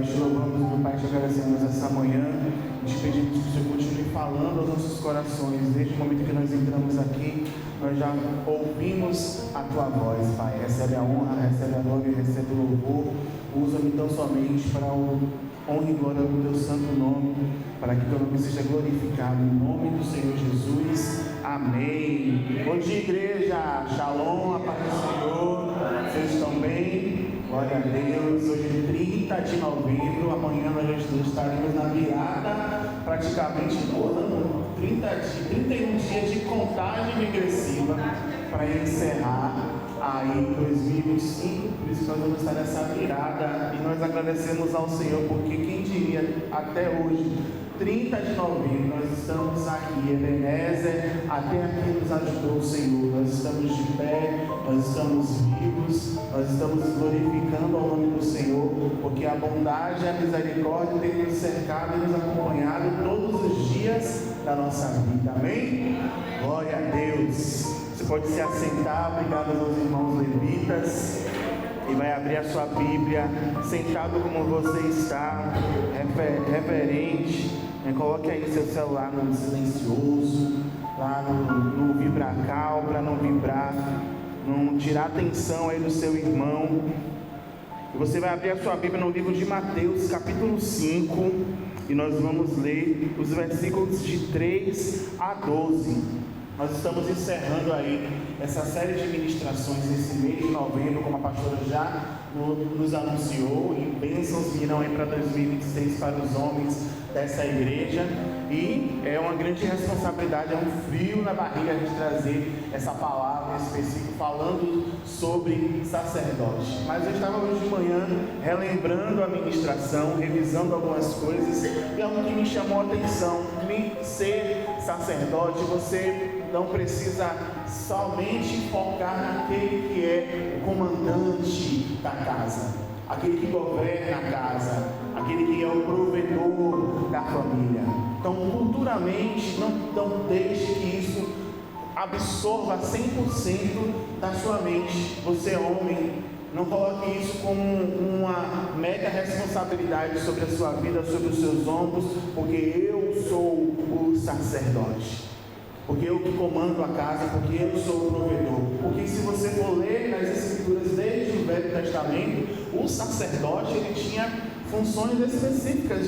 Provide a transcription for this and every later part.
nós te louvamos, meu Pai, te agradecemos essa manhã, te pedimos que o Senhor continue falando aos nossos corações. Desde o momento que nós entramos aqui, nós já ouvimos a Tua voz, Pai. Recebe a honra, recebe a glória e recebe o louvor. Usa-me tão somente para o honra e glória do Teu santo nome, para que Teu nome seja glorificado. Em nome do Senhor Jesus. Amém. Bom dia, igreja. Shalom, a paz do Senhor. Vocês estão bem? Glória a Deus. Hoje é 30 de novembro. Amanhã nós já estaremos na virada, praticamente do ano. 31 dias de contagem regressiva para encerrar aí 2025. Por isso nós vamos estar nessa virada. E nós agradecemos ao Senhor, porque quem diria até hoje, 30 de novembro, nós estamos aqui, Ebenezer, até aqui nos ajudou o Senhor. Nós estamos de pé, nós estamos vivos, nós estamos glorificando ao nome do Senhor, porque a bondade e a misericórdia têm nos cercado e nos acompanhado todos os dias da nossa vida. Amém? Glória a Deus. Você pode se assentar. Obrigado aos irmãos levitas. E vai abrir a sua Bíblia, sentado como você está, reverente. Coloque aí seu celular no silencioso, lá no vibracal, para não vibrar, não tirar a atenção aí do seu irmão. E você vai abrir a sua Bíblia no livro de Mateus, capítulo 5, e nós vamos ler os versículos de 3 a 12. Nós estamos encerrando aí essa série de ministrações nesse mês de novembro, como a pastora já nos anunciou, e bênçãos virão aí para 2026 para os homens dessa igreja. E é uma grande responsabilidade, é um frio na barriga a gente trazer essa palavra específica falando sobre sacerdote. Mas eu estava hoje de manhã relembrando a ministração, revisando algumas coisas, e algo que me chamou a atenção: ser sacerdote, você não precisa somente focar naquele que é o comandante da casa, aquele que governa a casa, aquele que é o provedor da família. Então, culturalmente, não deixe que isso absorva 100% da sua mente. Você é homem, não coloque isso como uma mega responsabilidade sobre a sua vida, sobre os seus ombros, porque eu sou o sacerdote, porque eu que comando a casa, porque eu sou o provedor. Porque se você for ler nas Escrituras desde o Velho Testamento, o sacerdote ele tinha funções específicas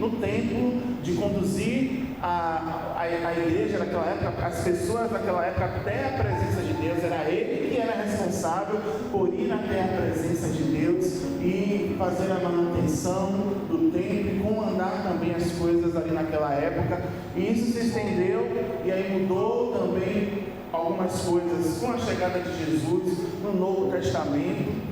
no templo, de conduzir a igreja daquela época, as pessoas daquela época até a presença de Deus. Era ele que era responsável por ir até a presença de Deus e fazer a manutenção do templo e comandar também as coisas ali naquela época. E isso se estendeu e aí mudou também algumas coisas com a chegada de Jesus no Novo Testamento.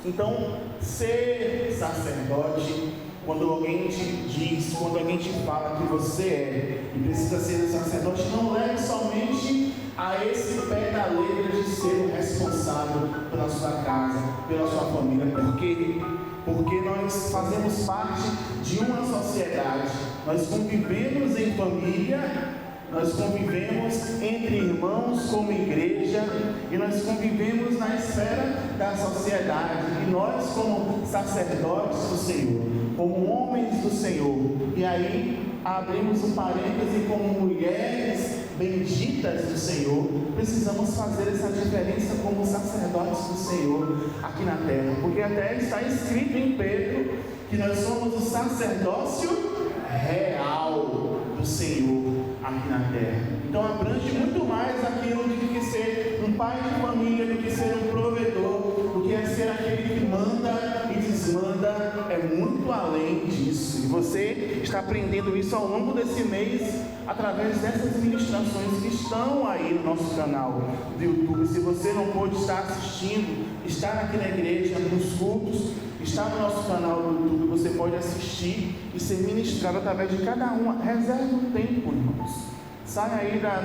Então, ser sacerdote, quando alguém te diz, quando alguém te fala que você é e precisa ser sacerdote, não leve somente a esse pé da letra de ser o responsável pela sua casa, pela sua família. Por quê? Porque nós fazemos parte de uma sociedade, nós convivemos em família, nós convivemos entre irmãos como igreja, e nós convivemos na esfera da sociedade, e nós como sacerdotes do Senhor, como homens do Senhor, e aí abrimos um parêntese, como mulheres benditas do Senhor, precisamos fazer essa diferença como sacerdotes do Senhor aqui na terra, porque até está escrito em Pedro que nós somos o sacerdócio real do Senhor aqui na terra. Então abrange muito mais aquilo do que ser um pai de família, do que ser um provedor, do que é ser aquele que manda e desmanda. É muito além disso, e você está aprendendo isso ao longo desse mês através dessas ministrações que estão aí no nosso canal do YouTube. Se você não pôde estar assistindo, estar aqui na igreja, nos cultos, está no nosso canal do YouTube, você pode assistir e ser ministrado através de cada uma. Reserve um tempo, irmãos. Sai aí das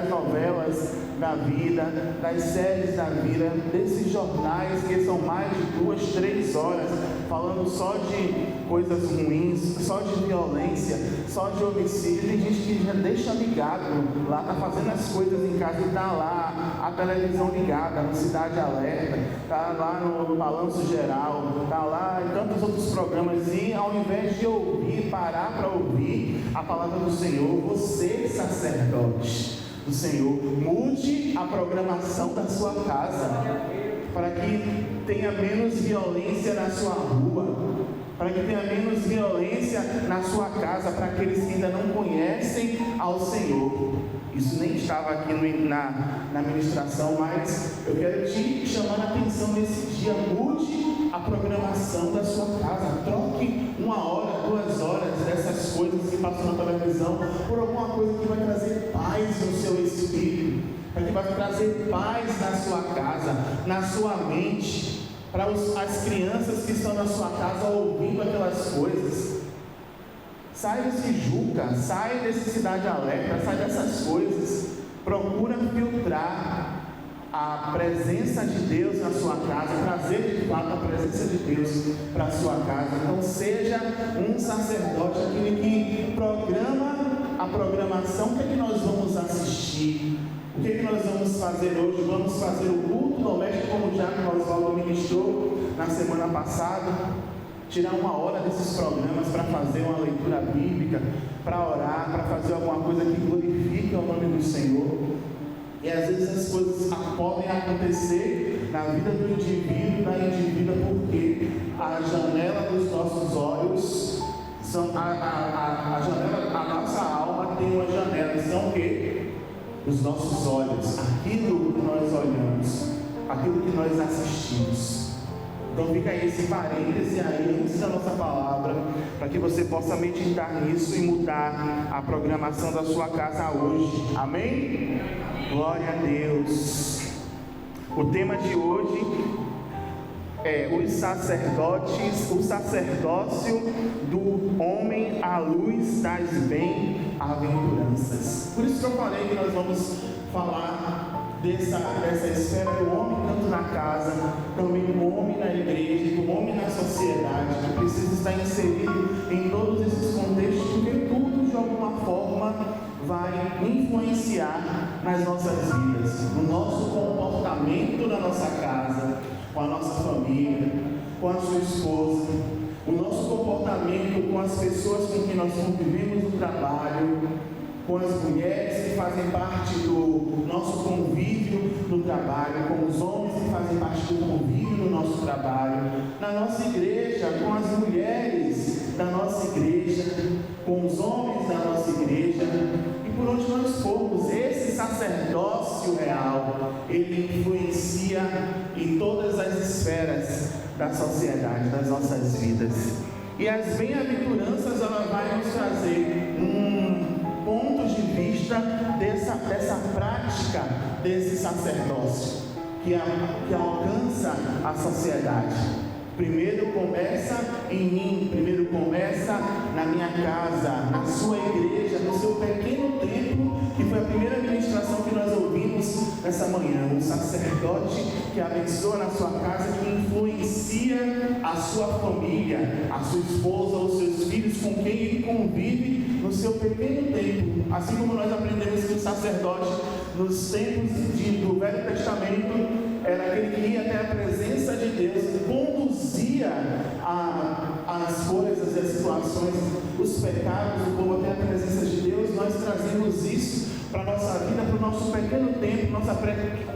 novelas da vida, das séries da vida, desses jornais que são mais de 2, 3 horas, falando só de coisas ruins, só de violência, só de homicídio. Tem gente que já deixa ligado lá, está fazendo as coisas em casa e está lá a televisão ligada, no Cidade Alerta, está lá no Balanço Geral, está lá em tantos outros programas, e ao invés de ouvir, parar para ouvir a palavra do Senhor, você, sacerdote do Senhor, mude a programação da sua casa, para que tenha menos violência na sua rua, para que tenha menos violência na sua casa, para aqueles que ainda não conhecem ao Senhor. Isso nem estava aqui na ministração, mas eu quero te chamar a atenção nesse dia. Mude a programação da sua casa, troque 1 hora, 2 horas dessas coisas que passam na televisão por alguma coisa que vai trazer paz no seu espírito, para que vai trazer paz na sua casa, na sua mente, para as crianças que estão na sua casa ouvindo aquelas coisas. Sai desse Juca, sai desse Cidade Alerta, sai dessas coisas. Procura filtrar a presença de Deus na sua casa, trazer de fato a presença de Deus para a sua casa. Então seja um sacerdote, aquele que programa a programação. O que é que nós vamos assistir? O que é que nós vamos fazer hoje? Vamos fazer o culto doméstico, como o Diácono Oswaldo ministrou na semana passada. Tirar 1 hora desses programas para fazer uma leitura bíblica, para orar, para fazer alguma coisa que glorifique o nome do Senhor. E às vezes as coisas podem acontecer na vida do indivíduo, da indivídua, porque a janela dos nossos olhos são a janela, a nossa alma tem uma janela, e são o quê? Os nossos olhos, aquilo que nós olhamos, aquilo que nós assistimos. Então fica aí esse parêntese aí antes da nossa palavra, para que você possa meditar nisso e mudar a programação da sua casa hoje. Amém? Glória a Deus. O tema de hoje é os sacerdotes, o sacerdócio do homem à luz das bem-aventuranças. Por isso que eu falei que nós vamos falar dessa esfera do homem, tanto na casa, também do homem na igreja, do homem na sociedade, que precisa estar inserido em todos esses contextos, porque tudo de alguma forma vai influenciar nas nossas vidas, no nosso comportamento na nossa casa, com a nossa família, com a sua esposa, o nosso comportamento com as pessoas com quem nós convivemos no trabalho, com as mulheres que fazem parte do nosso convívio no trabalho, com os homens que fazem parte do convívio no nosso trabalho, na nossa igreja, com as mulheres da nossa igreja, com os homens da nossa igreja, e por onde nós formos. Esse sacerdócio real, ele influencia em todas as esferas da sociedade, das nossas vidas. E as bem-aventuranças, ela vai nos trazer ponto de vista dessa prática desse sacerdócio que alcança a sociedade. Primeiro começa em mim, primeiro começa na minha casa, na sua igreja, no seu pequeno templo, que foi a primeira ministração que nós ouvimos nessa manhã. Um sacerdote que abençoa na sua casa, que influencia a sua família, a sua esposa, os seus filhos, com quem ele convive no seu pequeno templo. Assim como nós aprendemos que o sacerdote, nos tempos do Velho Testamento, era aquele que ia até a presença de Deus e conduzia as coisas, as situações, os pecados do povo até a presença de Deus. Nós trazemos isso para a nossa vida, para o nosso pequeno templo,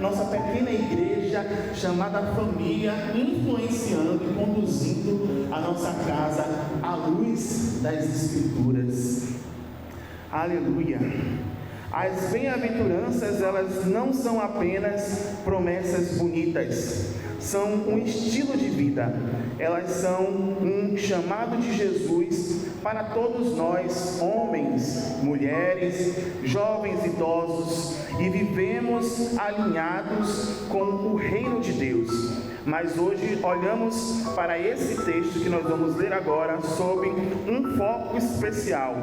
nossa pequena igreja chamada família, influenciando e conduzindo a nossa casa à luz das Escrituras. Aleluia! As bem-aventuranças, elas não são apenas promessas bonitas, são um estilo de vida. Elas são um chamado de Jesus para todos nós, homens, mulheres, jovens, idosos, e vivemos alinhados com o reino de Deus. Mas hoje olhamos para esse texto que nós vamos ler agora sob um foco especial.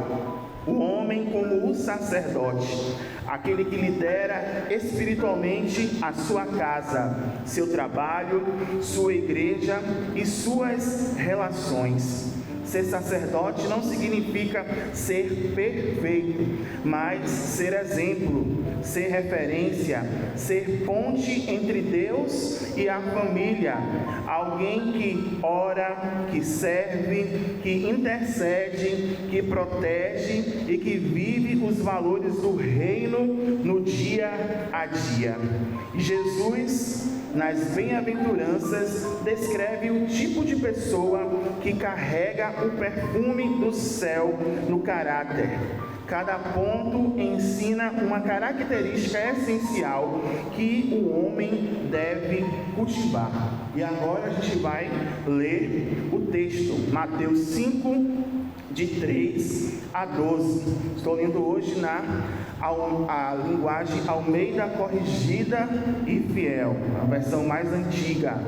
O homem como o sacerdote, aquele que lidera espiritualmente a sua casa, seu trabalho, sua igreja e suas relações. Ser sacerdote não significa ser perfeito, mas ser exemplo, ser referência, ser ponte entre Deus e a família. Alguém que ora, que serve, que intercede, que protege e que vive os valores do reino no dia a dia. E Jesus, nas bem-aventuranças, descreve o tipo de pessoa que carrega o perfume do céu no caráter. Cada ponto ensina uma característica essencial que o homem deve cultivar. E agora a gente vai ler o texto, Mateus 5, de 3 a 12. Estou lendo hoje a linguagem Almeida Corrigida e Fiel, a versão mais antiga.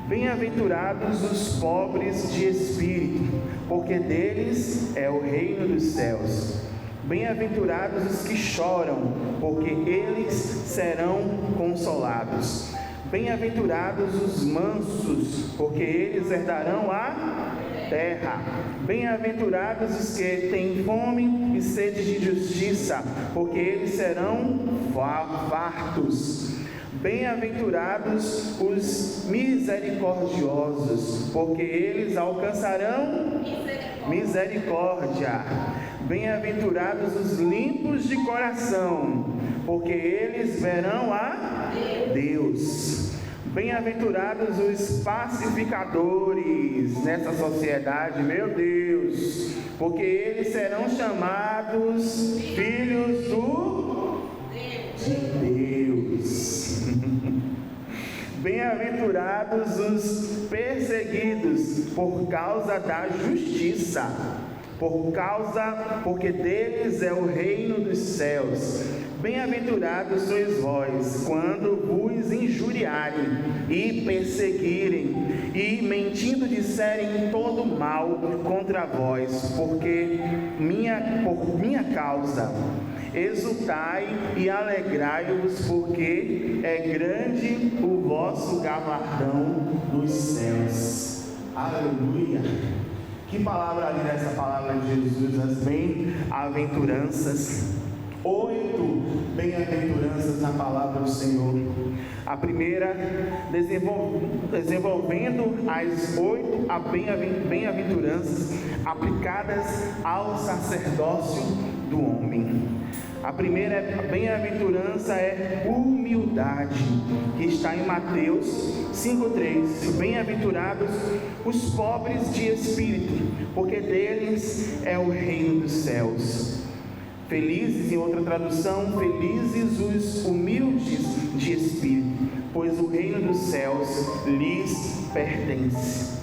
Bem-aventurados os pobres de espírito, porque deles é o reino dos céus. Bem-aventurados os que choram, porque eles serão consolados. Bem-aventurados os mansos, porque eles herdarão a terra. Bem-aventurados os que têm fome e sede de justiça, porque eles serão fartos. Bem-aventurados os misericordiosos, porque eles alcançarão misericórdia. Bem-aventurados os limpos de coração, porque eles verão a Deus. Bem-aventurados os pacificadores nessa sociedade, meu Deus, porque eles serão chamados filhos de Deus. Bem-aventurados os perseguidos por causa da justiça, porque deles é o reino dos céus. Bem-aventurados sois vós, quando vos injuriarem e perseguirem, e mentindo disserem todo mal contra vós, por minha causa. Exultai e alegrai-vos, porque é grande o vosso galardão nos céus. Aleluia! Que palavra linda essa palavra de Jesus, as bem-aventuranças. 8 bem-aventuranças na palavra do Senhor. A primeira, desenvolvendo as 8 bem-aventuranças aplicadas ao sacerdócio do homem. A primeira bem-aventurança é humildade, que está em Mateus 5,3. Bem-aventurados os pobres de espírito, porque deles é o reino dos céus. Felizes, em outra tradução, felizes os humildes de espírito, pois o reino dos céus lhes pertence.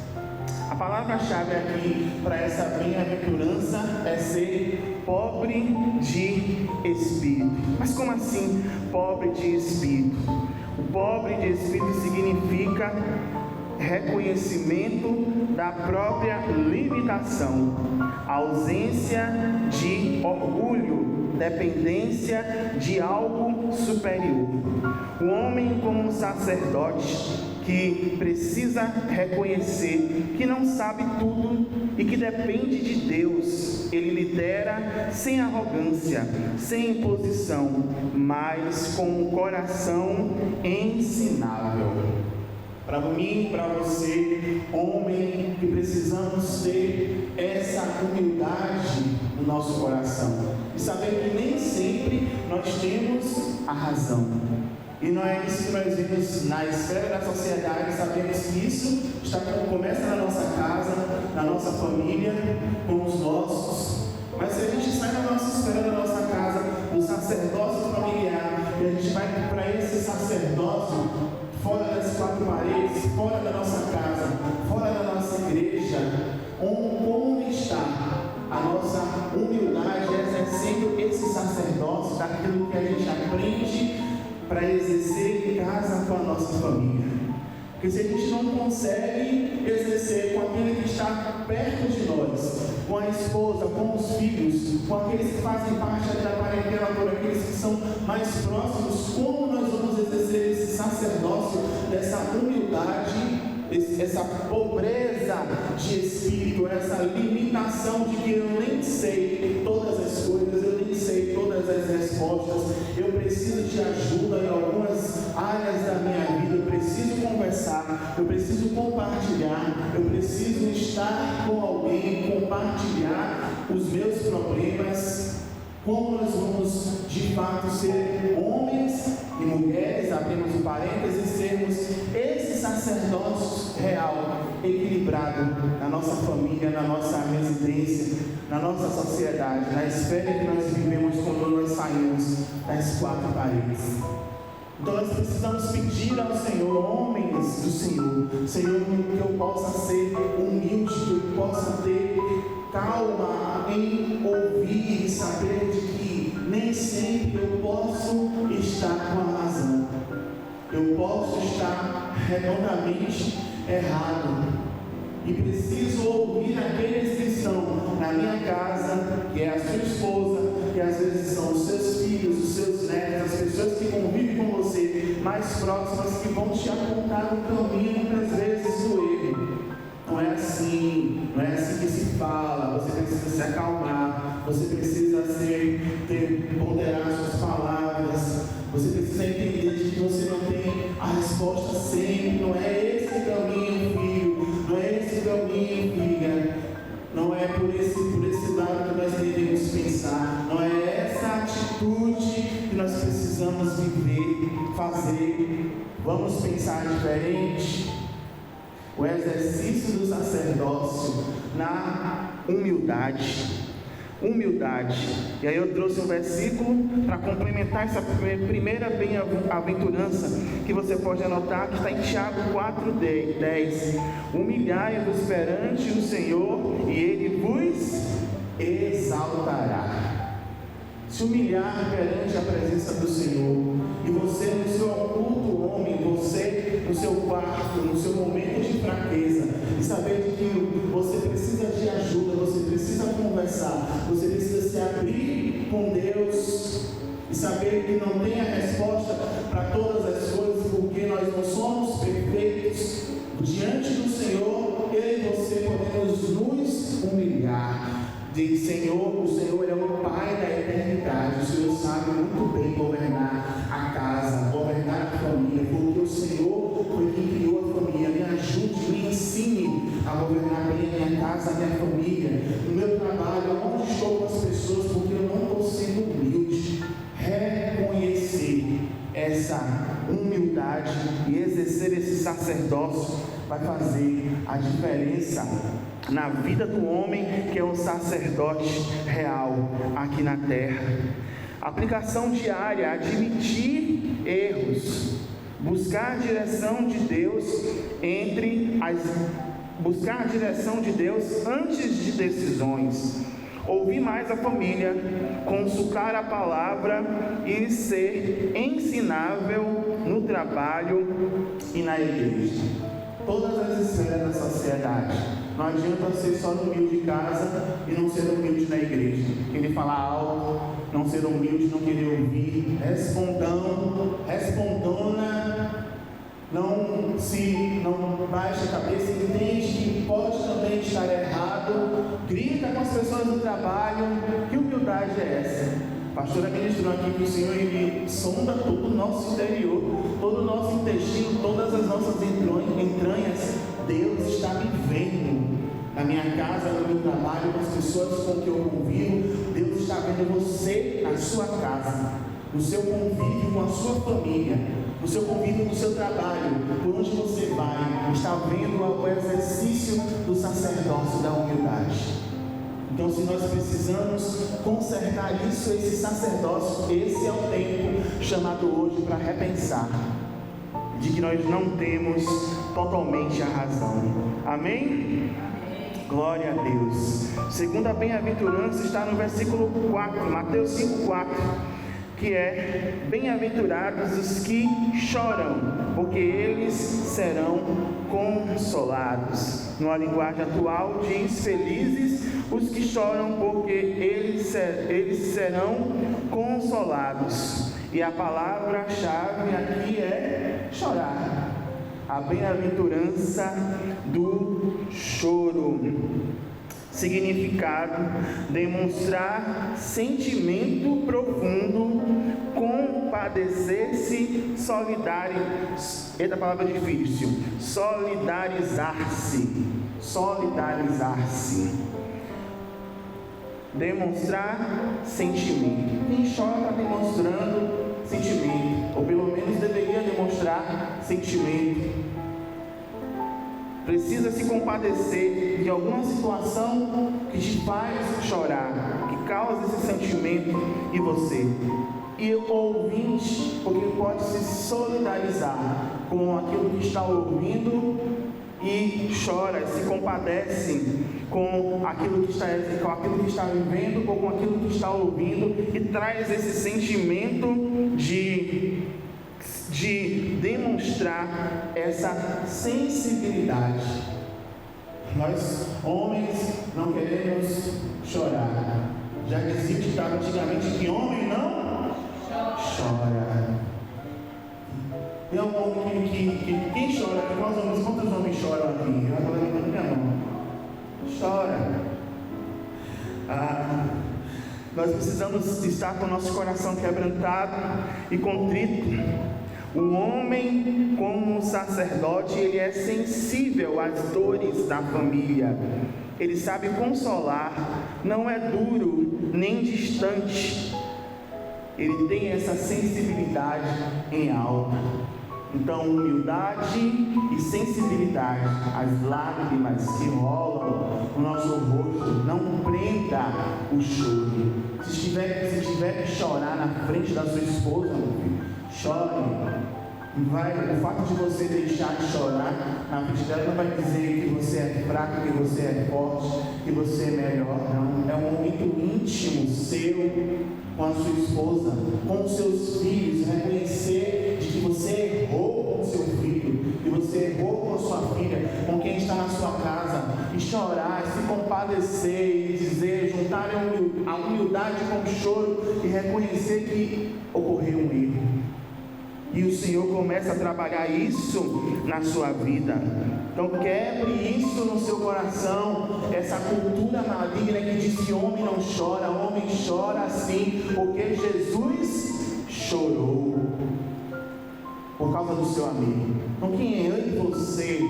A palavra-chave aqui para essa bem-aventurança é ser pobre de espírito. Mas como assim pobre de espírito? O pobre de espírito significa reconhecimento da própria limitação, ausência de orgulho, dependência de algo superior. O homem como um sacerdote que precisa reconhecer que não sabe tudo e que depende de Deus. Ele lidera sem arrogância, sem imposição, mas com um coração ensinável. Para mim, para você, homem, que precisamos ter essa humildade no nosso coração e saber que nem sempre nós temos a razão. E não é isso que nós vemos na esfera da sociedade. Sabemos que isso começa na nossa casa, na nossa família, com os nossos. Mas se a gente sai da nossa esfera da nossa casa, do sacerdócio familiar, e a gente vai para esse sacerdócio fora das 4 paredes, fora da nossa casa, fora da nossa igreja, como está a nossa humildade exercendo esse sacerdócio daquilo que a gente aprende para exercer em casa com a nossa família? Porque se a gente não consegue exercer com aquele que está perto de nós, com a esposa, com os filhos, com aqueles que fazem parte da parentela, por aqueles que são mais próximos, como nós vamos exercer esse sacerdócio dessa humildade, essa pobreza de espírito, essa limitação de que eu nem sei todas as coisas, eu nem sei todas as respostas, eu preciso de ajuda em algumas áreas da minha vida, eu preciso conversar, eu preciso compartilhar, eu preciso estar com alguém, compartilhar os meus problemas. Como nós vamos de fato ser homens e mulheres, abrimos o parênteses, sermos esse sacerdócio real, equilibrado na nossa família, na nossa residência, na nossa sociedade, na esfera que nós vivemos quando nós saímos das quatro paredes. Então nós precisamos pedir ao Senhor, homens do Senhor, Senhor, que eu possa ser humilde, que eu possa ter calma em ouvir e saber de que nem sempre eu posso estar com a razão, eu posso estar redondamente errado. E preciso ouvir aqueles que estão na minha casa, que é a sua esposa, que às vezes são os seus filhos, os seus netos, as pessoas que convivem com você, mais próximas, que vão te apontar o caminho, muitas vezes, do erro. Não é assim que se fala, você precisa se acalmar, você precisa ponderar suas palavras, você precisa entender de que você não tem a resposta sempre, não é esse caminho, filho, não é esse caminho, filha, não é por esse lado que nós devemos pensar, não é essa atitude que nós precisamos viver, fazer. Vamos pensar diferente. O exercício do sacerdócio na humildade. E aí eu trouxe um versículo para complementar essa primeira bem-aventurança, que você pode anotar, que está em Tiago 4:10. Humilhai-vos perante o Senhor, e Ele vos exaltará. Se humilhar perante a presença do Senhor, e você no seu oculto homem, você no seu quarto, no seu momento de fraqueza, e saber de que você precisa de ajuda, você precisa conversar, você precisa se abrir com Deus, e saber que não tem a resposta para todas as coisas, porque nós não somos perfeitos. Diante do Senhor, eu e você podemos nos humilhar. Diz: Senhor, o Senhor é o Pai da eternidade, o Senhor sabe muito bem governar a casa, governar a família, porque o Senhor foi quem criou a família. Me ajude, me ensine a governar bem a minha casa, a minha família, no meu trabalho, onde estou com as pessoas, porque eu não estou sendo humilde. Reconhecer essa humildade e exercer esse sacerdócio vai fazer a diferença na vida do homem, que é um sacerdote real aqui na terra. Aplicação diária: admitir erros, buscar a direção de Deus buscar a direção de Deus antes de decisões, ouvir mais a família, consultar a palavra e ser ensinável no trabalho e na igreja. Todas as esferas da sociedade. Não adianta ser só humilde em casa e não ser humilde na igreja. Querer falar alto, não ser humilde, não querer ouvir, respondona, não baixa a cabeça, entende que pode também estar errado, grita com as pessoas do trabalho. Que humildade é essa? A pastora ministrou aqui que o Senhor, Ele sonda todo o nosso interior, todo o nosso intestino, todas as nossas entranhas. Deus está me vendo na minha casa, no meu trabalho, com as pessoas com que eu convivo. Deus está vendo você na sua casa, no seu convívio com a sua família, no seu convívio no seu trabalho, por onde você vai, está vendo o exercício do sacerdócio da humildade. Então, se nós precisamos consertar isso, esse sacerdócio, esse é o tempo chamado hoje para repensar de que nós não temos totalmente a razão. Amém? Glória a Deus. Segunda bem-aventurança está no versículo 4, Mateus 5:4, que é: bem-aventurados os que choram, porque eles serão consolados. Numa linguagem atual diz: felizes os que choram, porque eles serão consolados. E a palavra-chave aqui é chorar. A bem-aventurança do choro. Significado: demonstrar sentimento profundo, compadecer-se, eita, palavra difícil, solidarizar-se, demonstrar sentimento. Quem chora está demonstrando sentimento, ou pelo menos deveria demonstrar sentimento. Precisa se compadecer de alguma situação que te faz chorar, que causa esse sentimento em você. E o ouvinte, porque pode se solidarizar com aquilo que está ouvindo e chora, se compadece com aquilo que está vivendo ou com aquilo que está ouvindo, e traz esse sentimento de demonstrar essa sensibilidade. Nós, homens, não queremos chorar. Já dizia o ditado antigamente que homem não chora. Tem algum homem quem chora aqui? Quantos homens choram aqui? Eu estou levantando minha mão. Chora. Nós precisamos estar com o nosso coração quebrantado e contrito. O homem, como sacerdote, ele é sensível às dores da família. Ele sabe consolar, não é duro nem distante. Ele tem essa sensibilidade em alma. Então, humildade e sensibilidade, as lágrimas que rolam no nosso rosto, não prenda o choro. Se tiver que chorar na frente da sua esposa, meu filho, chore. O fato de você deixar de chorar na frente dela não vai dizer que você é fraco, que você é forte, que você é melhor, não. É um momento íntimo seu com a sua esposa, com os seus filhos. Reconhecer de que você errou com o seu filho, que você errou com a sua filha, com quem está na sua casa, e chorar, se compadecer e dizer, juntar a humildade com o choro e reconhecer que ocorreu um erro. E o Senhor começa a trabalhar isso na sua vida. Então quebre isso no seu coração, essa cultura maligna que diz que homem não chora. Homem chora sim, porque Jesus chorou por causa do seu amigo. Então quem é eu e você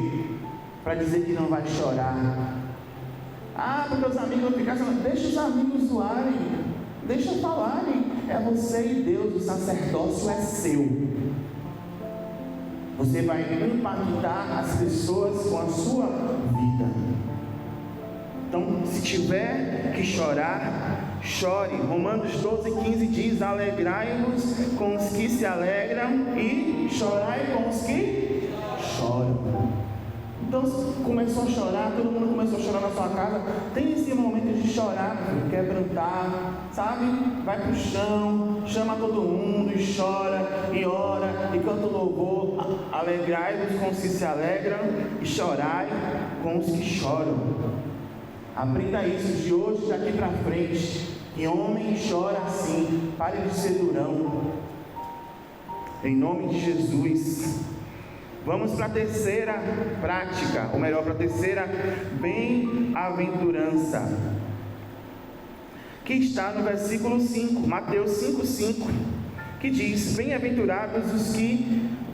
para dizer que não vai chorar? Porque os amigos vão ficar falando. Deixa os amigos zoarem, deixa falarem. É você e Deus, o sacerdócio é seu. Você vai impactar as pessoas com a sua vida. Então, se tiver que chorar, chore. Romanos 12:15 diz: alegrai-vos com os que se alegram e chorai com os que choram. Então, começou a chorar, todo mundo começou a chorar na sua casa. Tem esse momento de chorar, quebrantar, sabe? Vai pro chão, chama todo mundo e chora, e ora, e canta o louvor. Alegrai-vos com os que se alegram e chorai com os que choram. Aprenda isso de hoje, daqui para frente. Que homem chora assim. Pare de ser durão. Em nome de Jesus. Vamos para a terceira prática, ou melhor, para a terceira bem-aventurança, que está no versículo 5, Mateus 5:5, que diz: bem-aventurados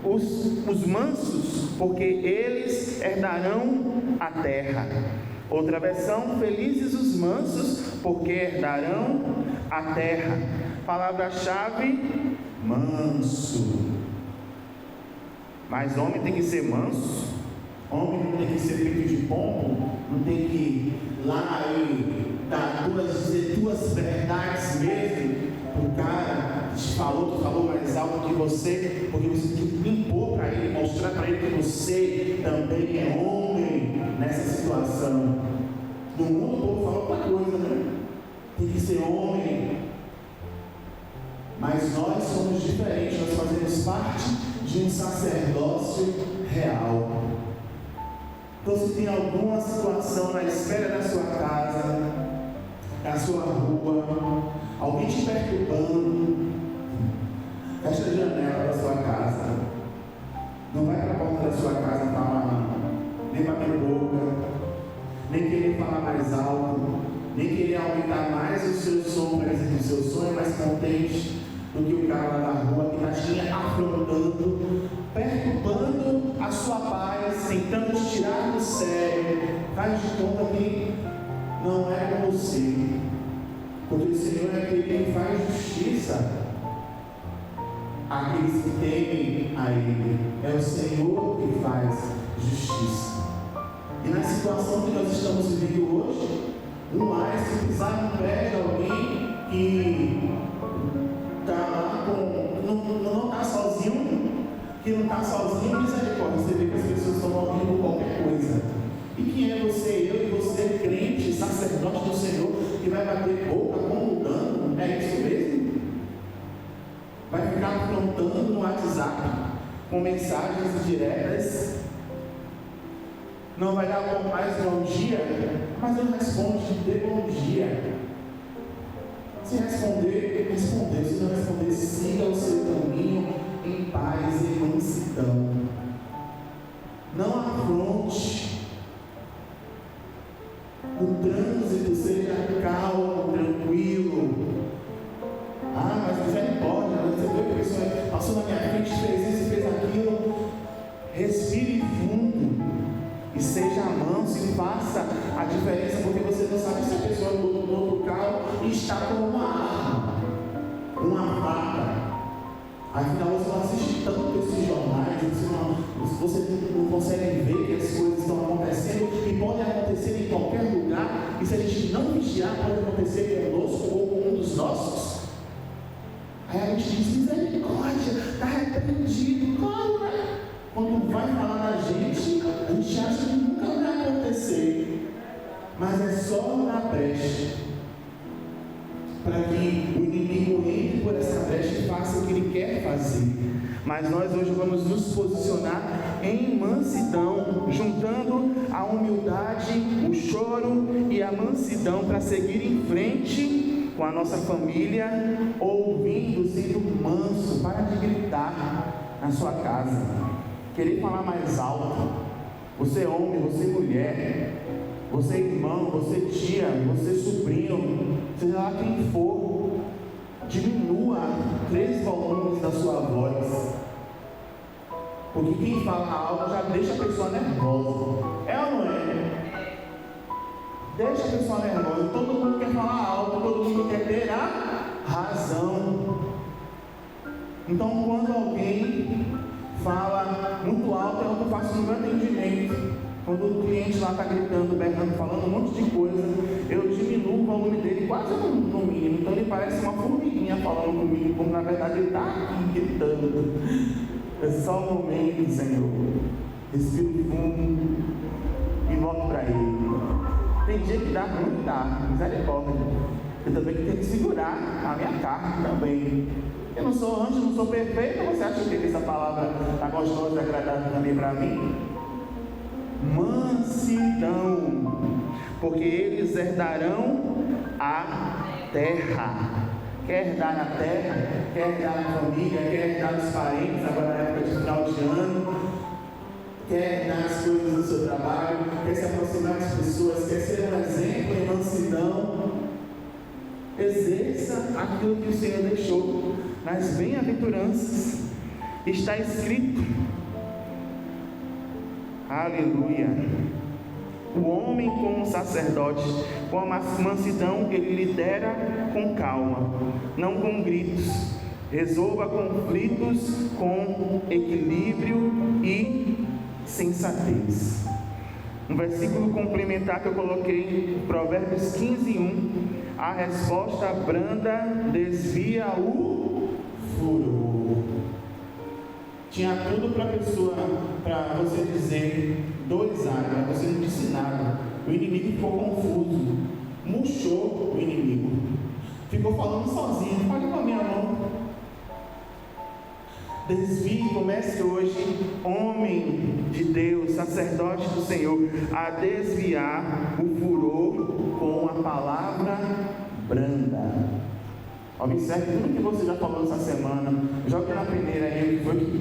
os mansos, porque eles herdarão a terra. Outra versão: felizes os mansos, porque herdarão a terra. Palavra-chave: manso. Mas homem tem que ser manso, homem não tem que ser feito de pombo, não tem que ir lá e dizer tuas verdades mesmo. O cara te falou mais alto que você, porque você tem que impor para ele, mostrar para ele que você também é homem nessa situação. No mundo o povo fala outra coisa, né? Tem que ser homem. mas nós somos diferentes, nós fazemos parte de um sacerdócio real. Então, se tem alguma situação na esfera da sua casa, na sua rua, alguém te perturbando, fecha a janela da sua casa, não vai para a porta da sua casa falar, nem bater boca, nem querer falar mais alto, nem querer aumentar mais os seus som, para dizer que o seu som é mais contente do que o cara lá da rua que está te afrontando, perturbando a sua paz, tentando te tirar do sério. Faz de conta que não é com você, porque o Senhor é aquele que faz justiça àqueles que temem a Ele. É o Senhor que faz justiça. E na situação que nós estamos vivendo hoje, um mais se pisar no pé de alguém que está lá não está sozinho, misericórdia. Você vê que as pessoas estão morrendo por qualquer coisa. E quem é você, eu e você, crente, sacerdote do Senhor, que vai bater boca comungando? É isso mesmo? Vai ficar afrontando no WhatsApp com mensagens diretas? Não vai dar mais bom dia? Mas não responde, dê bom dia. Se responder, respondeu. Se não responder, siga o seu caminho em paz e mansidão. Não afronte. O trânsito seja calmo, tranquilo. Mas misericórdia, você viu que a pessoa passou na minha frente, fez isso, fez aquilo. Respire fundo e seja manso e faça a diferença, porque você não sabe se a pessoa do outro carro está com uma arma, uma faca. Afinal, você não assiste tanto esses jornais, você não consegue ver que as coisas estão acontecendo e podem acontecer em qualquer lugar, e se a gente não vigiar, pode acontecer conosco ou com um dos nossos. Aí a gente diz, misericórdia, está repreendido, claro. Quando vai falar da gente, a gente acha que nunca vai acontecer, mas é só na brecha, para que o inimigo entre por essa brecha e faça o que ele quer fazer. Mas nós hoje vamos nos posicionar em mansidão, juntando a humildade, o choro e a mansidão para seguir em frente com a nossa família, ouvindo, sendo manso. Para de gritar na sua casa, querer falar mais alto. Você é homem, você é mulher, você é irmão, você é tia, você é sobrinho, seja lá quem for, diminua 3 volumes da sua voz, porque quem fala alto já deixa a pessoa nervosa. É ou não é? Deixa a pessoa nervosa. Todo mundo quer falar alto, todo mundo quer ter a razão. Então, quando alguém fala muito alto, é o que eu faço no meu atendimento. Quando o cliente lá está gritando, berrando, falando um monte de coisa, eu diminuo o volume dele quase no mínimo. Então ele parece uma formiguinha falando comigo, como na verdade ele está aqui gritando. É só um momento, Senhor. Respiro fundo e volto para Ele. Tem dia que dá muito, dá, misericórdia. Eu também tenho que segurar a minha carne também. Eu não sou anjo, não sou perfeito. Você acha que essa palavra está gostosa e agradável também para mim? Mansidão, porque eles herdarão a terra. Quer herdar na terra, quer herdar na família, quer herdar nos parentes, agora na época de final de ano, quer herdar as coisas do seu trabalho, quer se aproximar das pessoas, quer ser um exemplo em mansidão. Exerça aquilo que o Senhor deixou nas bem-aventuranças. Está escrito, aleluia, o homem como sacerdote, com a mansidão ele lidera com calma, não com gritos, resolva conflitos com equilíbrio e sensatez. Um versículo complementar que eu coloquei, Provérbios 15:1, a resposta branda desvia o furor. Tinha tudo para a pessoa, para você dizer 2 águas, você não disse nada. O inimigo ficou confuso, murchou o inimigo, ficou falando sozinho, pode com a minha mão. Desvie, comece hoje, homem de Deus, sacerdote do Senhor, a desviar o furor com a palavra branda. Observe tudo que você já falou essa semana. Jogue na peneira aí o que foi que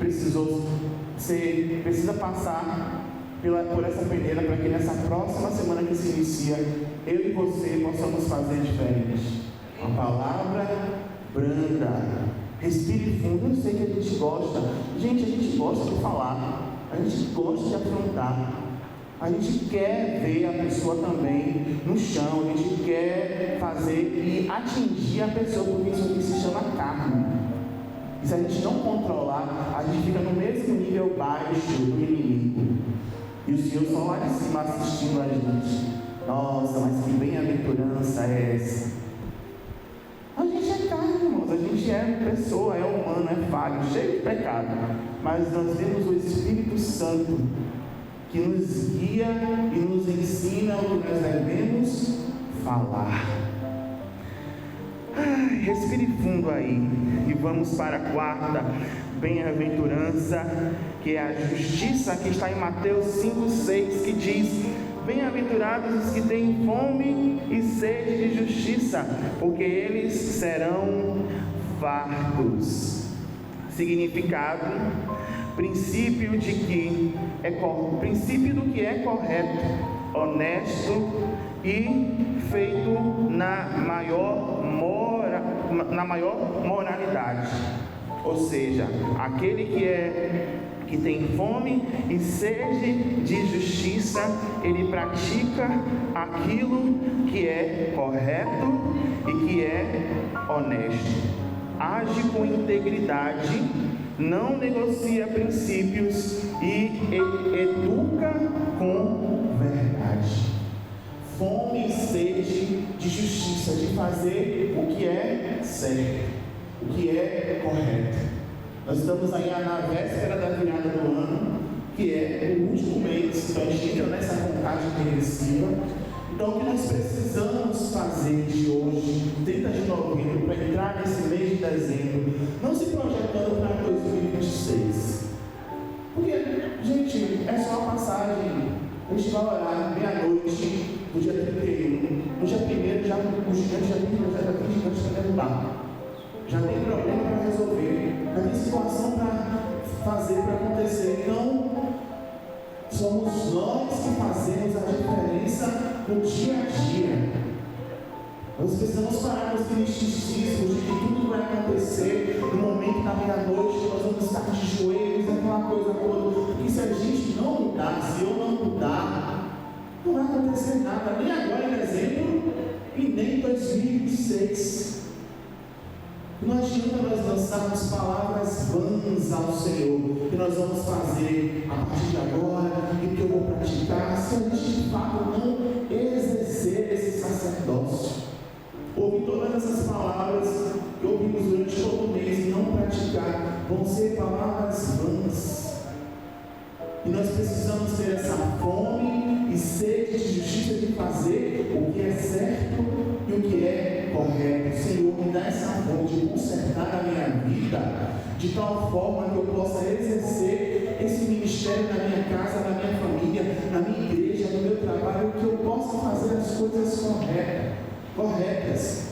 precisa passar por essa peneira, para que nessa próxima semana que se inicia, eu e você possamos fazer diferente. A palavra branda. Respire fundo. Eu sei que a gente gosta. Gente, a gente gosta de falar. A gente gosta de afrontar. A gente quer ver a pessoa também no chão. A gente quer fazer e atingir a pessoa, porque isso aqui se chama carne. E se a gente não controlar, a gente fica no mesmo nível baixo do inimigo. E o Senhor só lá de cima assistindo a gente. Nossa, mas que bem-aventurança é essa? A gente é carne, irmãos. A gente é pessoa, é humano, é falho, cheio de pecado. Mas nós temos o Espírito Santo que nos guia e nos ensina o que nós devemos falar. Respire fundo aí e vamos para a quarta bem-aventurança, que é a justiça, que está em Mateus 5,6, que diz: bem-aventurados os que têm fome e sede de justiça, porque eles serão fartos. Significado: princípio do que é correto, honesto e feito na maior moralidade. Ou seja, aquele que tem fome e sede de justiça, ele pratica aquilo que é correto e que é honesto. Age com integridade, não negocia princípios e educa com verdade. Fome e sede de justiça, de fazer o que é certo, o que é correto. Nós estamos aí na véspera da virada do ano, que é o último mês, então a gente entra nessa contagem regressiva. Então, o que nós precisamos fazer de hoje, 30 de novembro, para entrar nesse mês de dezembro, não se projetando para 2026. Porque, gente, é só a passagem. A gente vai orar meia-noite do dia 31. No dia 1º, o gigante já tem projeto aqui, o gigante está derrubado. Já tem problema para resolver, já tem situação para fazer, para acontecer. Então, somos nós que fazemos a diferença no dia a dia. Nós precisamos parar com os misticismos de que tudo vai acontecer no momento da meia-noite, que nós vamos estar de joelhos, aquela coisa toda. Porque se a gente não mudar, se eu não mudar, não vai acontecer nada, nem agora em dezembro e nem em 2026. Não adianta nós lançarmos palavras vãs ao Senhor, que nós vamos fazer a partir de agora, e que eu vou praticar, se a gente de fato não exercer esse sacerdócio. Ouvir todas essas palavras que ouvimos durante todo o mês e não praticar, vão ser palavras vãs. E nós precisamos ter essa fome e sede de justiça, de fazer o que é certo e o que é correto. Senhor, me dá essa fome de consertar a minha vida, de tal forma que eu possa exercer esse ministério na minha casa, na minha família, na minha igreja, no meu trabalho, que eu possa fazer as coisas corretas.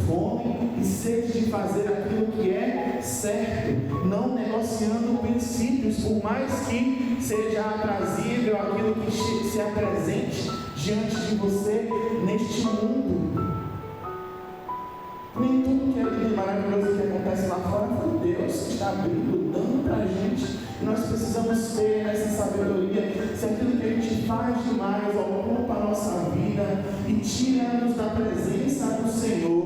Fome e sede de fazer aquilo que é certo, não negociando princípios, por mais que seja aprazível aquilo que se apresente diante de você neste mundo. Nem tudo que é lindo e maravilhoso que acontece lá fora foi Deus que está abrindo, dando para a gente. E nós precisamos ter essa sabedoria. Se aquilo que a gente faz demais ocupa a nossa vida e tira-nos da presença do Senhor,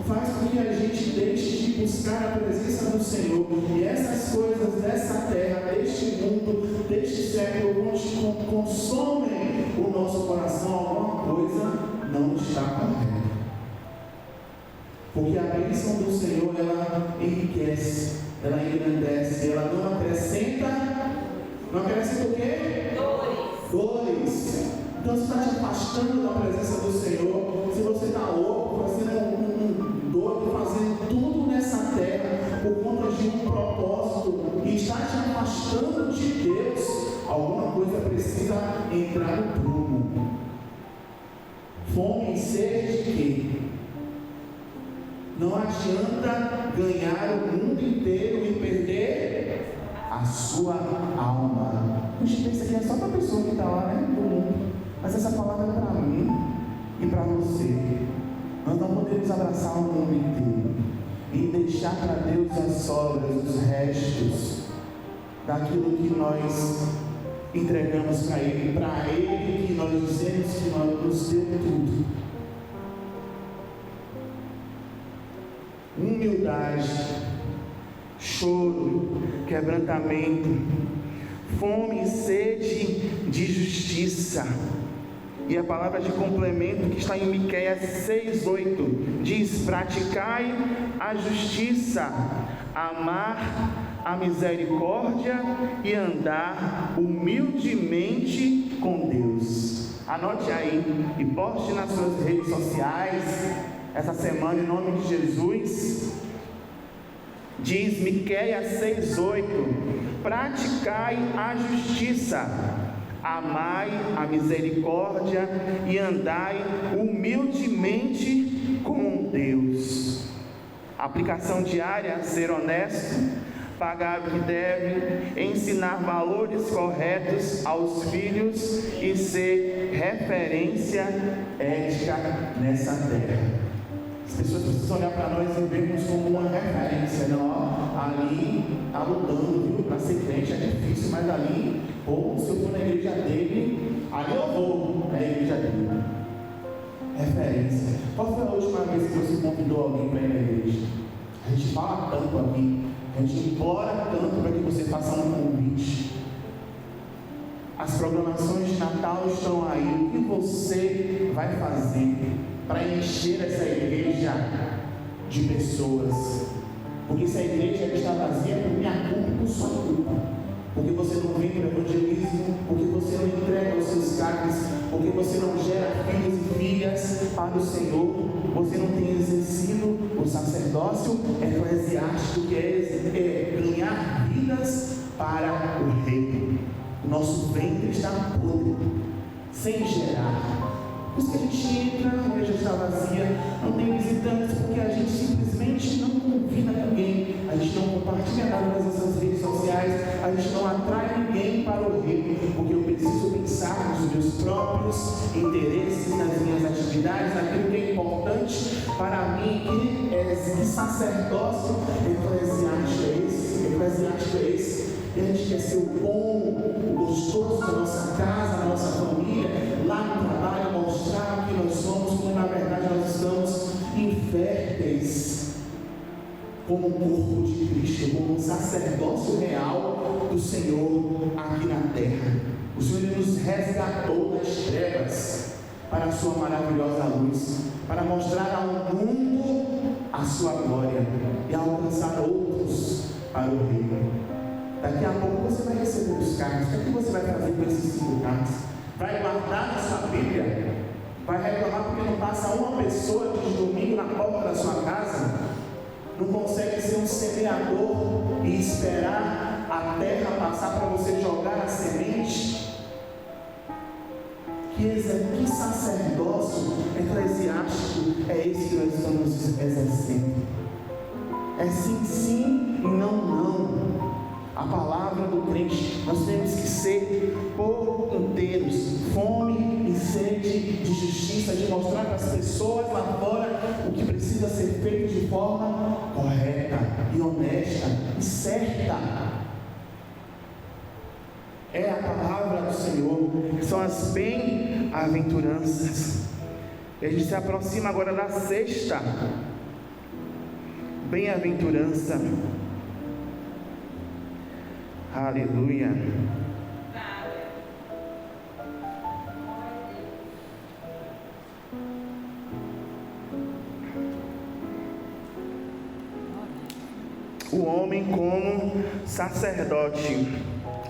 faz com que a gente deixe de buscar a presença do Senhor. E essas coisas dessa terra, deste mundo, deste século, consomem o nosso coração. Alguma coisa não está correta. Porque a bênção do Senhor, ela enriquece, ela engrandece, ela não acrescenta. Não acrescenta o quê? Dores. Então, você está te afastando da presença do Senhor. Se você está louco, fazendo um doido, fazendo tudo nessa terra por conta de um propósito afastando de Deus, alguma coisa precisa entrar no prumo. Fome e sede de quê? Não adianta ganhar o mundo inteiro e perder a sua alma. A gente pensa que é só para a pessoa que está lá, né, do mundo. Mas essa palavra é para mim e para você. Nós não podemos abraçar o mundo inteiro e deixar para Deus as sobras, os restos daquilo que nós entregamos para Ele que nós dizemos que nós nos deu tudo. Humildade, choro, quebrantamento, fome e sede de justiça. E a palavra de complemento que está em Miqueias 6:8 diz: praticai a justiça, amar a misericórdia e andar humildemente com Deus. Anote aí e poste nas suas redes sociais essa semana em nome de Jesus. Diz Miqueias 6:8: praticai a justiça, amai a misericórdia e andai humildemente com Deus. Aplicação diária: ser honesto, pagar o que deve, ensinar valores corretos aos filhos e ser referência ética nessa terra. As pessoas precisam olhar para nós e vermos como uma referência. Não, ali está lutando, viu? Para ser crente é difícil, mas ali, pô, se eu for na igreja dele, ali eu vou na igreja dele. Referência. Qual foi a última vez que você convidou alguém para ir na igreja? A gente fala tanto aqui, a gente implora tanto para que você faça um convite. As programações de Natal estão aí. O que você vai fazer para encher essa igreja de pessoas? Porque se a igreja está vazia, por minha culpa e por sua culpa. Porque você não vem para o evangelismo, porque você não entrega os seus cargos, porque você não gera filhos e filhas para o Senhor, você não tem exercido o sacerdócio eclesiástico, que é ganhar vidas para o reino. Nosso ventre está podre, sem gerar. Por isso que a gente entra, a igreja está vazia, não tem visitantes, porque a gente simplesmente não convida ninguém, a gente não compartilha nada nas nossas redes sociais, a gente não atrai ninguém para o reino, porque eu preciso pensar nos meus próprios interesses, nas minhas atividades, naquilo que é importante para mim. Que sacerdócio eclesiástico é esse? E a gente quer ser o bom, o gostoso da nossa casa, da nossa família, lá no trabalho, mostrar o que nós somos, quando na verdade nós estamos inférteis, como o corpo de Cristo, como um sacerdócio real do Senhor aqui na terra. O Senhor nos resgatou das trevas para a sua maravilhosa luz, para mostrar ao mundo a sua glória e alcançar outros para o reino. Daqui a pouco você vai receber os cards. O que você vai fazer com esses 5 cards? Vai guardar na sua Bíblia? Vai reclamar porque não passa uma pessoa de domingo na porta da sua casa? Não consegue ser um semeador e esperar a terra passar para você jogar a semente? Que sacerdócio eclesiástico é esse que nós estamos exercendo? É sim, sim e não, não. A palavra do crente, nós temos que ser por inteiros, fome e sede de justiça, de mostrar para as pessoas lá fora o que precisa ser feito de forma correta e honesta e certa. É a palavra do Senhor, que são as bem-aventuranças. E a gente se aproxima agora da 6ª bem-aventurança. Aleluia. O homem, como sacerdote,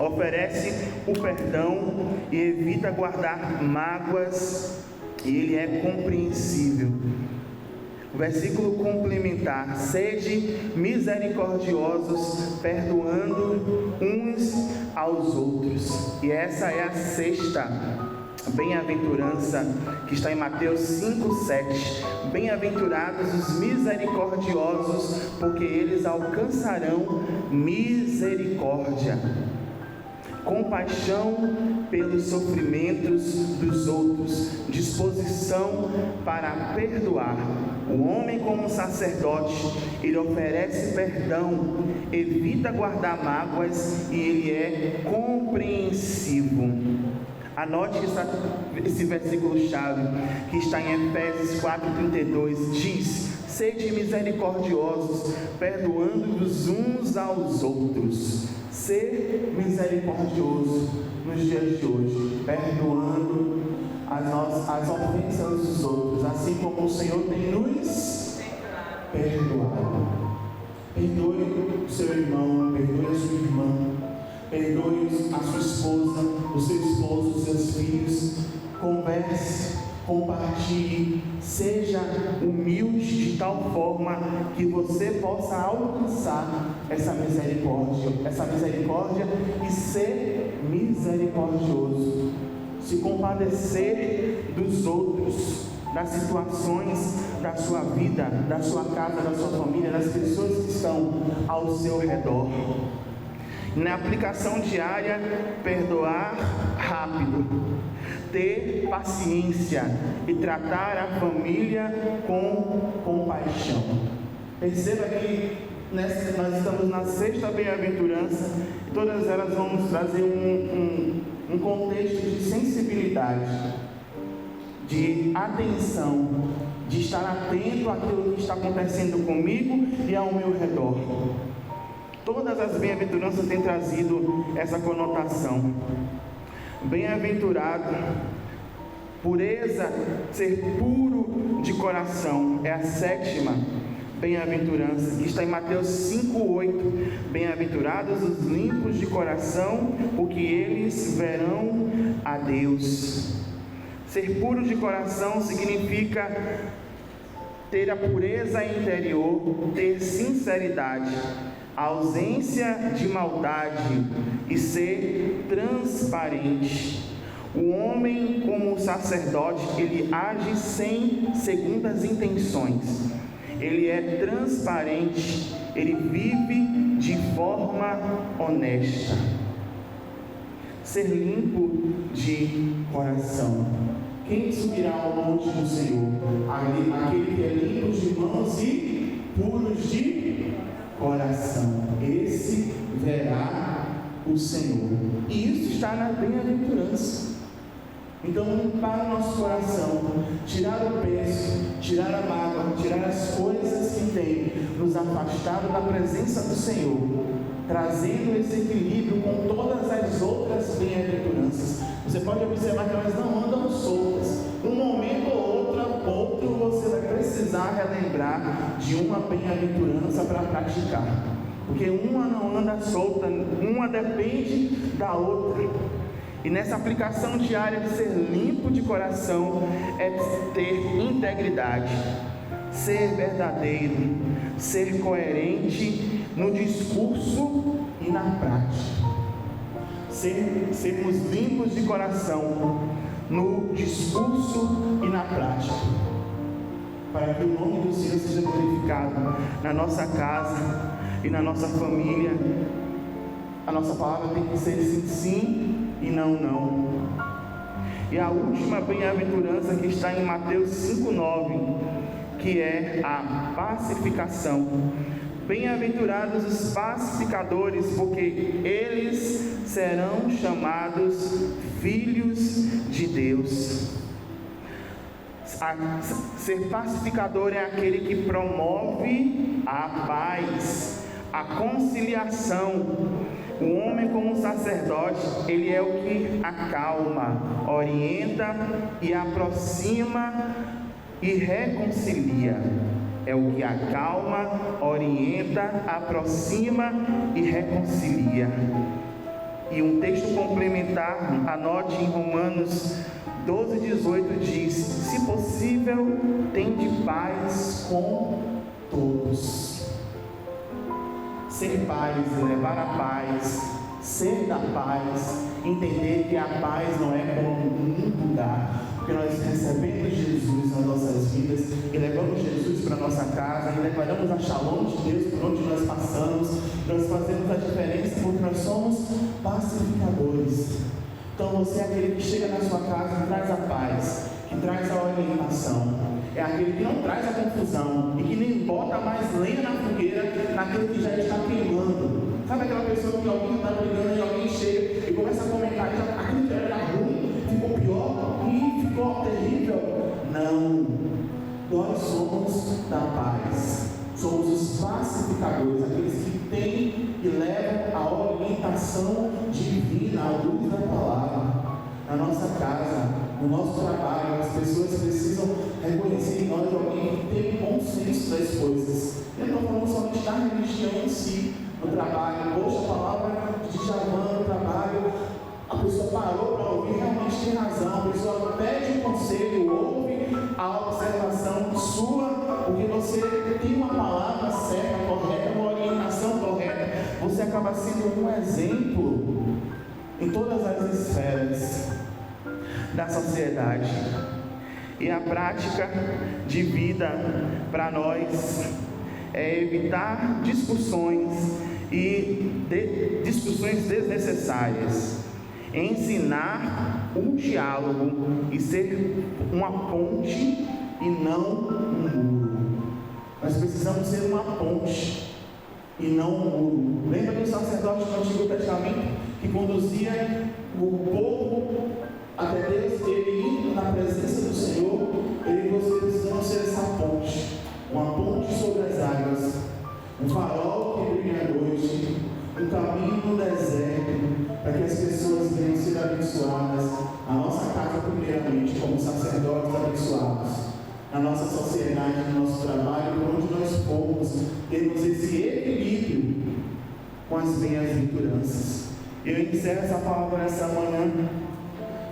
oferece o perdão e evita guardar mágoas, e ele é compreensível. O versículo complementar: sede misericordiosos, perdoando uns aos outros. E essa é a sexta bem-aventurança que está em Mateus 5:7. Bem-aventurados os misericordiosos, porque eles alcançarão misericórdia. Compaixão pelos sofrimentos dos outros, disposição para perdoar. O homem, como sacerdote, ele oferece perdão, evita guardar mágoas e ele é compreensivo. Anote esse versículo-chave que está em Efésios 4:32, diz: sede misericordiosos, perdoando-vos uns aos outros. Ser misericordioso nos dias de hoje, perdoando as ofensas dos outros, assim como o Senhor tem nos perdoado. Perdoe o seu irmão, perdoe a sua irmã, perdoe a sua esposa, o seu esposo, os seus filhos. Converse, compartilhe, seja humilde de tal forma que você possa alcançar essa misericórdia e ser misericordioso, se compadecer dos outros, das situações da sua vida, da sua casa, da sua família, das pessoas que estão ao seu redor. Na aplicação diária, perdoar rápido, ter paciência e tratar a família com compaixão. Perceba que nós estamos na sexta bem-aventurança, e todas elas vão nos trazer um contexto de sensibilidade, de atenção, de estar atento àquilo que está acontecendo comigo e ao meu redor. Todas as bem-aventuranças têm trazido essa conotação. Bem-aventurado, pureza, ser puro de coração, é a sétima bem-aventurança, que está em Mateus 5:8. Bem-aventurados os limpos de coração, porque eles verão a Deus. Ser puro de coração significa ter a pureza interior, ter sinceridade, a ausência de maldade e ser transparente. O homem, como sacerdote, ele age sem segundas intenções. Ele é transparente, ele vive de forma honesta. Ser limpo de coração. Quem subirá ao monte do Senhor? Aquele que é limpo de mãos e puros de coração. Esse verá o Senhor. E isso está na bem-aventurança. Então, limpar o nosso coração, tirar o peso, tirar a mágoa, tirar as coisas que têm nos afastado da presença do Senhor, trazendo esse equilíbrio com todas as outras bem-aventuranças. Você pode observar que elas não andam soltas. Um momento ou outro você vai precisar relembrar de uma bem-aventurança para praticar, porque uma não anda solta, uma depende da outra. E nessa aplicação diária de ser limpo de coração é ter integridade, ser verdadeiro, ser coerente no discurso e na prática. Sermos limpos de coração no discurso e na prática, para que o nome do Senhor seja glorificado na nossa casa e na nossa família. A nossa palavra tem que ser sim, sim e não, não. E a última bem-aventurança que está em Mateus 5:9, que é a pacificação. Bem-aventurados os pacificadores, porque eles serão chamados filhos de Deus. Ser pacificador é aquele que promove a paz, a conciliação. O homem, como sacerdote, ele é o que acalma, orienta e aproxima e reconcilia. É o que acalma, orienta, aproxima e reconcilia. E um texto complementar, anote em Romanos 12:18 diz: se possível, tende paz com todos. Ser paz, levar a paz, ser da paz, entender que a paz não é como o mundo dá, porque nós recebemos Jesus nas nossas vidas e levamos Jesus para a nossa casa e levaremos a shalom de Deus por onde nós passamos. Nós fazemos a diferença porque nós somos pacificadores. Então você é aquele que chega na sua casa e traz a paz, que traz a orientação, é aquele que não traz a confusão e que nem bota mais lenha na fogueira naquele que já está queimando. Sabe aquela pessoa que alguém está brigando e alguém chega e começa a comentar que aquele que era ruim, ficou pior e ficou terrível? Não, nós somos da paz, somos os pacificadores, aqueles que têm e levam a orientação divina, a luz da palavra. Na nossa casa, no nosso trabalho, as pessoas precisam reconhecer em nós alguém que tem bom senso das coisas. Eu não estou falando somente da religião em si, no trabalho. Poxa, a palavra de Javã no trabalho, a pessoa parou para ouvir, realmente tem razão. A pessoa pede um conselho, ouve a observação sua, porque você tem uma palavra certa, correta, uma orientação correta. Você acaba sendo um exemplo em todas as esferas da sociedade. E a prática de vida para nós é evitar discussões discussões desnecessárias, ensinar um diálogo e ser uma ponte e não um muro. Nós precisamos ser uma ponte e não um muro. Lembra do sacerdote do Antigo Testamento que conduzia o povo até Deus? Ele indo na presença do Senhor, vocês precisam ser essa ponte, uma ponte sobre as águas, um farol que brilha à noite, um caminho no deserto, para que as pessoas venham ser abençoadas, a nossa casa primeiramente, como sacerdotes abençoados, na nossa sociedade, no nosso trabalho, por onde nós formos, termos esse equilíbrio com as bem-aventuranças. Eu encerro essa palavra nessa manhã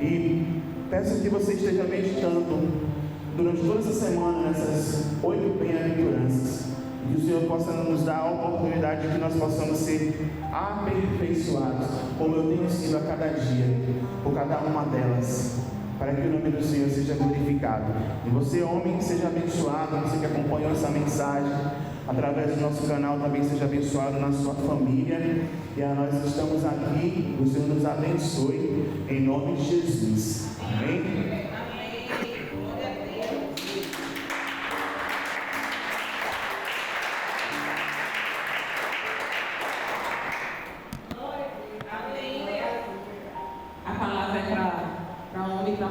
e peço que você esteja meditando durante toda essa semana nessas 8 bem-aventuranças, e que o Senhor possa nos dar a oportunidade de que nós possamos ser aperfeiçoados, como eu tenho sido a cada dia, por cada uma delas, para que o nome do Senhor seja glorificado. E você, homem, que seja abençoado, você que acompanhou essa mensagem através do nosso canal, também seja abençoado na sua família. E nós estamos aqui, o Senhor nos abençoe, em nome de Jesus. Amém?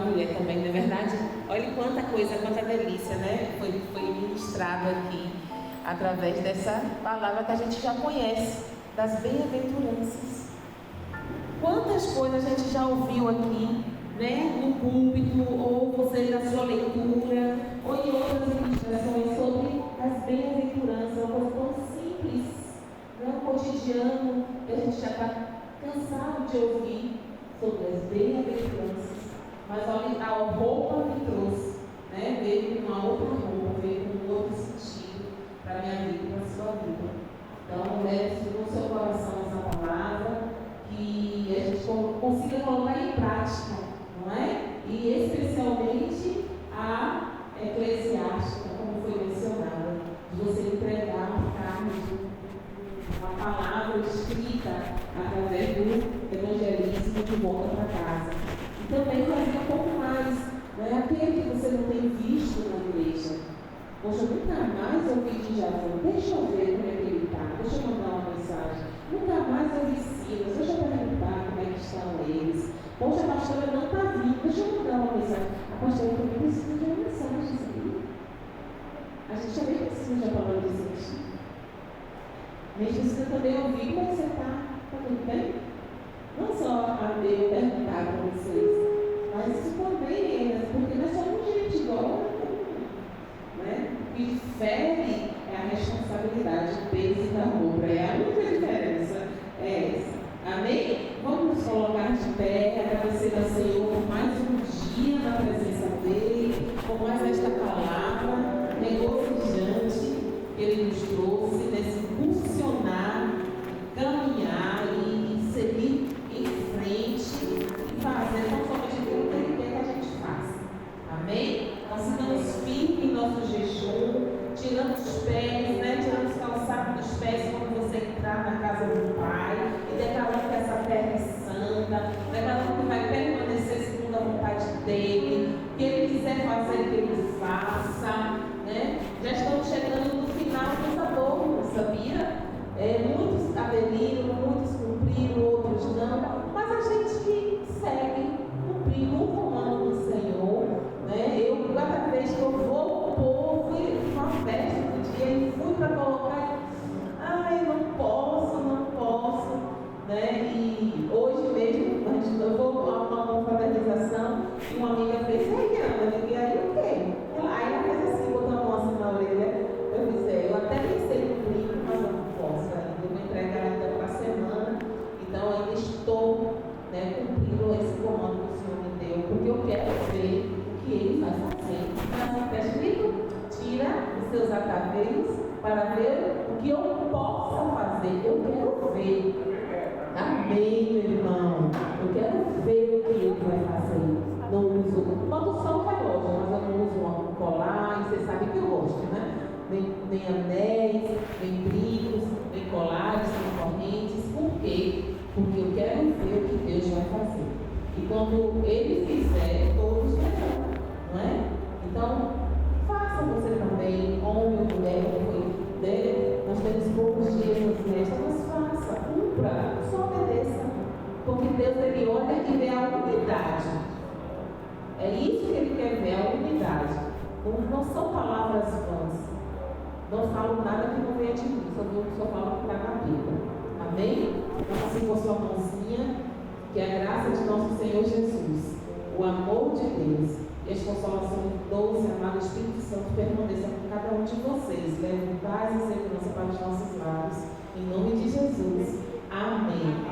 Mulher também, não é verdade? Olha quanta coisa, quanta delícia, né? Foi ministrado aqui através dessa palavra que a gente já conhece, das bem-aventuranças. Quantas coisas a gente já ouviu aqui, né? No púlpito, ou você na sua leitura, ou em outras ministrações sobre as bem-aventuranças, uma coisa tão simples, né? O cotidiano, que a gente já está cansado de ouvir sobre as bem-aventuranças. Mas olha, a roupa que trouxe, né? Veio com uma outra roupa, veio com um outro sentido para a minha vida e para a sua vida. Então, leve no seu coração essa palavra, que a gente consiga colocar em prática, não é? E especialmente a eclesiástica, como foi mencionada, de você entregar uma carne, uma palavra escrita através do evangelismo de volta para casa. Também fazer um pouco mais, né? Aquele que você não tem visto na igreja. Poxa, nunca mais eu vi de Javã, deixa eu ver como é que ele está, deixa eu mandar uma mensagem. Nunca mais eu vi Silas, deixa eu perguntar como é que estão eles. Poxa, a pastora não está vindo, deixa eu mandar uma mensagem. A pastora também precisa de uma mensagem, sabe? A gente também precisa de uma palavra de sentido. A gente precisa também ouvir como é que você está. Está tudo bem? Não só a eu perguntar para vocês, mas isso também, porque nós somos gente igual a todo mundo, né? O que difere é a responsabilidade, o peso da roupa, é a única diferença, é essa. Amém? Vamos nos colocar de pé, agradecer ao Senhor por mais um dia da E quando Ele fizer, todos verão, não é? Então, faça você também, homem ou mulher, como foi dele. Nós temos poucos dias nesse mês, mas faça, cumpra, só obedeça. Porque Deus, Ele olha e vê a unidade. É isso que Ele quer ver, a unidade. Não são palavras vãs. Não falo nada que não venha de mim, só falo o que está na Bíblia. Amém? Então, assim com sua mãozinha, que a graça de nosso Senhor Jesus, o amor de Deus e as consolações do doce, amado Espírito Santo permaneçam com cada um de vocês. Leve paz e segurança para os nossos lares. Em nome de Jesus. Amém.